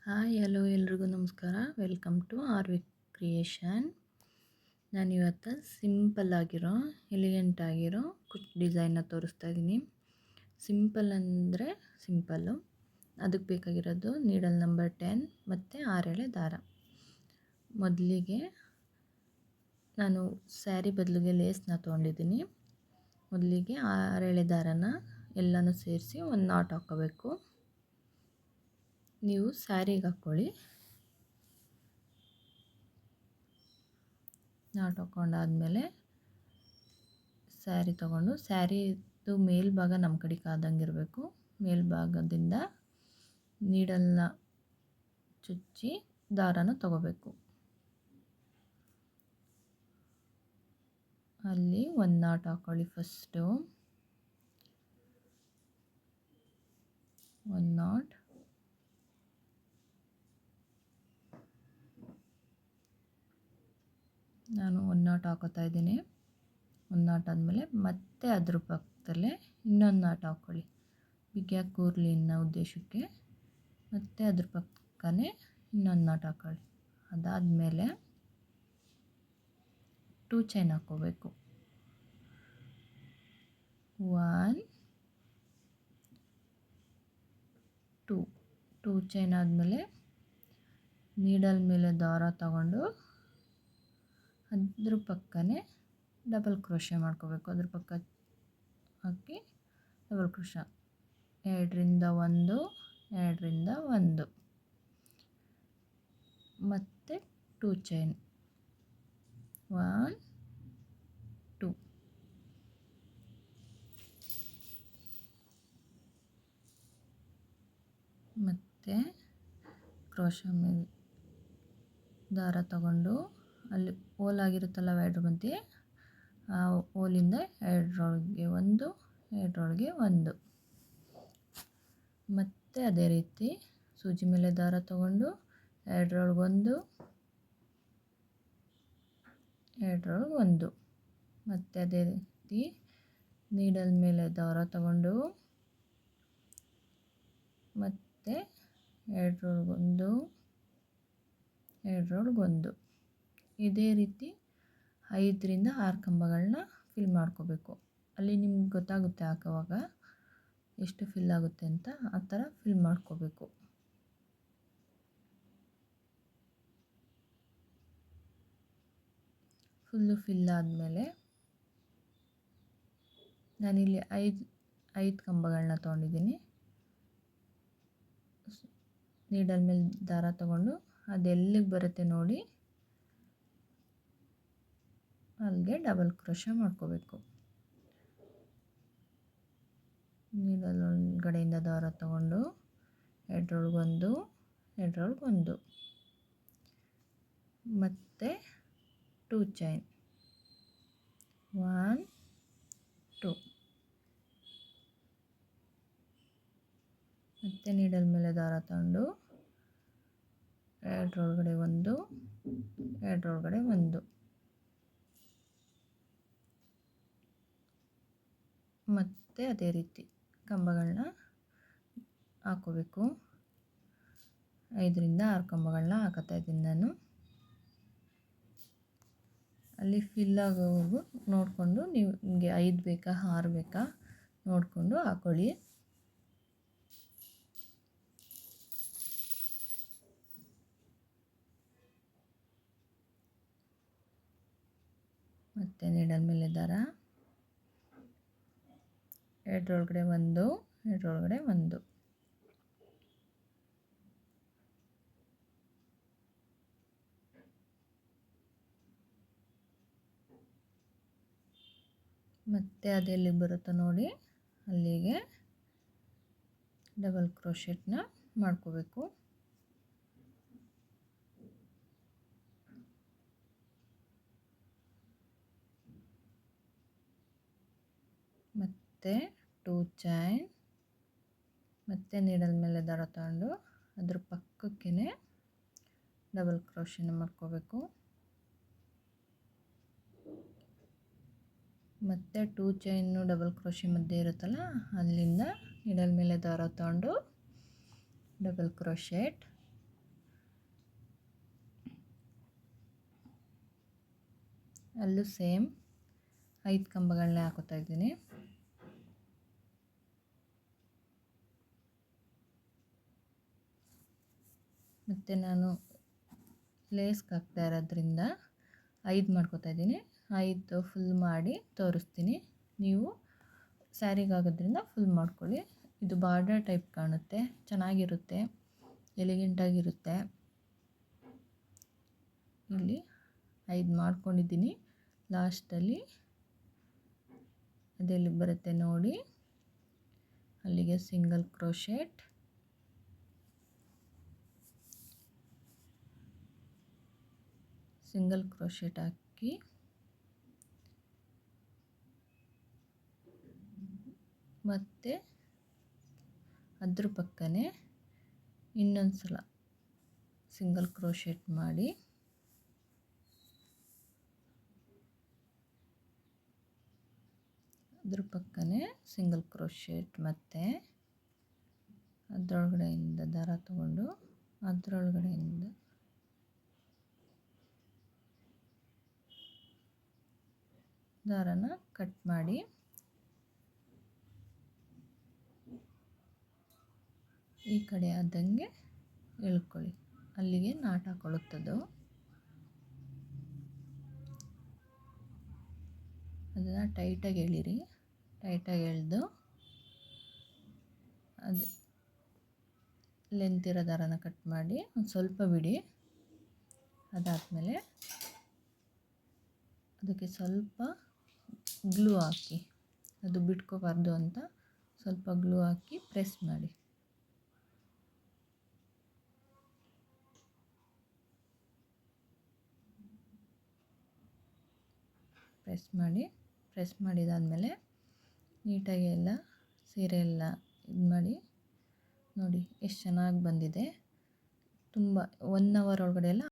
Hi hello ಎಲ್ರಿಗೂ ನಮಸ್ಕಾರ. Welcome to Arvik creation. ನಾನಿವತ್ತು ಸಿಂಪಲ್ ಆಗಿರೋ ಎಲಿಗೆಂಟ್ ಆಗಿರೋ ಕುಚ್ ಡಿಸೈನ್ನ ತೋರಿಸ್ತಾ ಇದ್ದೀನಿ. ಸಿಂಪಲ್ ಅಂದರೆ ಸಿಂಪಲ್ಲು. ಅದಕ್ಕೆ ಬೇಕಾಗಿರೋದು ನೀಡಲ್ ನಂಬರ್ 10 ಮತ್ತು 6 ಎಳೆ ದಾರ. ಮೊದಲಿಗೆ ನಾನು ಸ್ಯಾರಿ ಬದಲಿಗೆ ಲೇಸ್ನ ತೊಗೊಂಡಿದ್ದೀನಿ. ಮೊದಲಿಗೆ 6 ಎಳೆ ದಾರನ ಎಲ್ಲನೂ ಸೇರಿಸಿ ಒಂದು ನಾಟ್ ಹಾಕ್ಕೋಬೇಕು. ನೀವು ಸ್ಯಾರಿಗೆ ಹಾಕ್ಕೊಳ್ಳಿ. ನಾಟ್ ಹಾಕ್ಕೊಂಡಾದ್ಮೇಲೆ ಸ್ಯಾರಿ ತೊಗೊಂಡು ಸ್ಯಾರಿದು ಮೇಲ್ಭಾಗ ನಮ್ಮ ಕಡೆಗೆ ಆದಂಗೆ ಇರಬೇಕು. ಮೇಲ್ಭಾಗದಿಂದ ನೀಡಲ್ನ ಚುಚ್ಚಿ ದಾರನ ತಗೋಬೇಕು. ಅಲ್ಲಿ ಒಂದು ನಾಟ್ ಹಾಕ್ಕೊಳ್ಳಿ. ಫಸ್ಟು ಒಂದು ನಾಟ್, ನಾನು ಒಂದು ನಾಟ್ ಹಾಕೋತಾ ಇದ್ದೀನಿ. ಒಂದು ನಾಟ್ ಆದಮೇಲೆ ಮತ್ತೆ ಅದ್ರ ಪಕ್ಕದಲ್ಲೇ ಇನ್ನೊಂದು ನಾಟ್ ಹಾಕ್ಕೊಳ್ಳಿ, ಬಿಗಿಯಾಗಿ ಕೂರಲಿ ಅನ್ನೋ ಉದ್ದೇಶಕ್ಕೆ. ಮತ್ತು ಅದ್ರ ಪಕ್ಕನೇ ಇನ್ನೊಂದು ನಾಟ್ ಹಾಕ್ಕೊಳ್ಳಿ. ಅದಾದಮೇಲೆ 2 ಚೈನ್ ಹಾಕ್ಕೋಬೇಕು. 1 2 ಚೈನ್ ಆದಮೇಲೆ ನೀಡಲ್ ಮೇಲೆ ದಾರ ತಗೊಂಡು ಅದ್ರ ಪಕ್ಕನೇ ಡಬಲ್ ಕ್ರೋಶೆ ಮಾಡ್ಕೋಬೇಕು. ಅದ್ರ ಪಕ್ಕ ಹಾಕಿ ಡಬಲ್ ಕ್ರೋಶ 2ರಿಂದ 1, 2ರಿಂದ 1 ಮತ್ತು 2 ಚೈನ್ 1 2. ಮತ್ತು ಕ್ರೋಶ ಮೇಲೆ ದಾರ ತಗೊಂಡು ಅಲ್ಲಿ ಹೋಲಾಗಿರುತ್ತಲ್ಲ ಎರಡರ ಮಧ್ಯೆ, ಆ ಹೋಲಿಂದ ಎರಡರೊಳಗೆ 1, ಎರಡರೊಳಗೆ 1. ಮತ್ತು ಅದೇ ರೀತಿ ಸೂಜಿ ಮೇಲೆ ದಾರ ತಗೊಂಡು ಎರಡರೊಳಗೆ 1, ಎರಡರೊಳಗೆ 1. ಮತ್ತು ಅದೇ ರೀತಿ ನೀಡಲ್ ಮೇಲೆ ದಾರ ತಗೊಂಡು ಮತ್ತು ಎರಡರೊಳಗೆ 1, ಎರಡರೊಳಗೆ 1. ಇದೇ ರೀತಿ 5ರಿಂದ 6 ಕಂಬಗಳನ್ನ ಫಿಲ್ ಮಾಡ್ಕೋಬೇಕು. ಅಲ್ಲಿ ನಿಮ್ಗೆ ಗೊತ್ತಾಗುತ್ತೆ ಹಾಕೋವಾಗ ಎಷ್ಟು ಫಿಲ್ ಆಗುತ್ತೆ ಅಂತ. ಆ ಥರ ಫಿಲ್ ಮಾಡ್ಕೋಬೇಕು. ಫುಲ್ಲು ಫಿಲ್ ಆದಮೇಲೆ ನಾನಿಲ್ಲಿ 5 ಕಂಬಗಳನ್ನ ತೊಗೊಂಡಿದ್ದೀನಿ. ನೀಡಲ್ ಮೇಲೆ ದಾರ ತಗೊಂಡು ಅದೆಲ್ಲಿಗೆ ಬರುತ್ತೆ ನೋಡಿ ಅಲ್ಲಿಗೆ ಡಬಲ್ ಕ್ರೋಶ ಮಾಡ್ಕೋಬೇಕು. ನೀಡಲ್ ಒಳಗಡೆಯಿಂದ ದಾರ ತಗೊಂಡು ಎರಡರೊಳಗೆ 1, ಎರಡರೊಳಗೆ 1 ಮತ್ತು 2 ಚೈನ್ 1 2. ಮತ್ತು ನೀಡಲ್ ಮೇಲೆ ದಾರ ತಗೊಂಡು ಎರಡರೊಳಗಡೆ 1, ಎರಡರೊಳಗಡೆ 1 ಮತ್ತು ಅದೇ ರೀತಿ ಕಂಬಗಳನ್ನ ಹಾಕೋಬೇಕು. 5ರಿಂದ 6 ಕಂಬಗಳನ್ನ ಹಾಕೋತಾ ಇದ್ದೀನಿ ನಾನು. ಅಲ್ಲಿ ಫಿಲ್ ಆಗೋವರೆಗೂ ನೋಡಿಕೊಂಡು ನೀವು ನಿಮಗೆ 5 ಬೇಕಾ 6 ಬೇಕಾ ನೋಡಿಕೊಂಡು ಹಾಕ್ಕೊಳ್ಳಿ. ಮತ್ತು ನೀಡಲ್ ಮೇಲೆ ದಾರ ಎರಡರೊಳಗಡೆ 1, ಎರಡರೊಳಗಡೆ 1 ಮತ್ತು ಅದೆಲ್ಲಿಗೆ ಬರುತ್ತೋ ನೋಡಿ ಅಲ್ಲಿಗೆ ಡಬಲ್ ಕ್ರೋಶೆಟ್ನ ಮಾಡ್ಕೋಬೇಕು. ಮತ್ತು 2 ಚೈನ್ ಮತ್ತು ನೀಡಲ್ ಮೇಲೆ ದಾರ ತಗೊಂಡು ಅದ್ರ ಪಕ್ಕಕ್ಕೇ ಡಬಲ್ ಕ್ರೋಶೆನ ಮಾಡ್ಕೋಬೇಕು. ಮತ್ತು 2 ಚೈನು ಡಬಲ್ ಕ್ರೋಶೆ ಮಧ್ಯೆ ಇರುತ್ತಲ್ಲ ಅಲ್ಲಿಂದ ನೀಡಲ್ ಮೇಲೆ ದಾರ ತಗೊಂಡು ಡಬಲ್ ಕ್ರೋಶೆಟ್ ಅಲ್ಲೂ ಸೇಮ್ 5 ಕಂಬಗಳನ್ನೇ ಹಾಕೋತಾ ಇದ್ದೀನಿ. ಮತ್ತು ನಾನು ಲೇಸ್ಗೆ ಹಾಕ್ತಾ ಇರೋದ್ರಿಂದ 5 ಮಾಡ್ಕೋತಾ ಇದ್ದೀನಿ. 5 ಫುಲ್ ಮಾಡಿ ತೋರಿಸ್ತೀನಿ. ನೀವು ಸ್ಯಾರಿಗಾಗೋದ್ರಿಂದ ಫುಲ್ ಮಾಡ್ಕೊಳ್ಳಿ. ಇದು ಬಾರ್ಡರ್ ಟೈಪ್ ಕಾಣುತ್ತೆ, ಚೆನ್ನಾಗಿರುತ್ತೆ, ಎಲಿಗೆಂಟಾಗಿರುತ್ತೆ. ಇಲ್ಲಿ 5 ಮಾಡ್ಕೊಂಡಿದ್ದೀನಿ. ಲಾಸ್ಟಲ್ಲಿ ಅದೆಲ್ಲಿ ಬರುತ್ತೆ ನೋಡಿ, ಅಲ್ಲಿಗೆ ಸಿಂಗಲ್ ಕ್ರೋಶೆಟ್, ಹಾಕಿ ಮತ್ತು ಅದ್ರ ಪಕ್ಕನೇ ಇನ್ನೊಂದು ಸಲ ಸಿಂಗಲ್ ಕ್ರೋಶೆಟ್ ಮಾಡಿ ಅದ್ರ ಪಕ್ಕನೇ ಸಿಂಗಲ್ ಕ್ರೋಶೆಟ್ ಮತ್ತು ಅದರೊಳಗಡೆಯಿಂದ ದಾರ ತಗೊಂಡು ಅದರೊಳಗಡೆಯಿಂದ ದಾರನ ಕಟ್ ಮಾಡಿ ಈ ಕಡೆ ಆದಂಗೆ ಎಳ್ಕೊಳ್ಳಿ. ಅಲ್ಲಿಗೆ ನಾಟ್ ಹಾಕೊಳ್ಳುತ್ತದು. ಅದನ್ನು ಟೈಟಾಗಿ ಎಳೀರಿ. ಟೈಟಾಗಿ ಎಳೆದು ಅದು ಲೆಂತ್ ಇರೋ ದಾರನ ಕಟ್ ಮಾಡಿ ಒಂದು ಸ್ವಲ್ಪ ಬಿಡಿ. ಅದಾದಮೇಲೆ ಅದಕ್ಕೆ ಸ್ವಲ್ಪ ಗ್ಲೂ ಹಾಕಿ, ಅದು ಬಿಟ್ಕೋಬಾರ್ದು ಅಂತ ಸ್ವಲ್ಪ ಗ್ಲೂ ಹಾಕಿ ಪ್ರೆಸ್ ಮಾಡಿ. ಪ್ರೆಸ್ ಮಾಡಿದಾದಮೇಲೆ ನೀಟಾಗಿ ಎಲ್ಲ ಸೀರೆ ಎಲ್ಲ ಇದು ಮಾಡಿ ನೋಡಿ ಎಷ್ಟು ಚೆನ್ನಾಗಿ ಬಂದಿದೆ. ತುಂಬ 1 ಅವರ್ ಒಳಗಡೆ ಎಲ್ಲ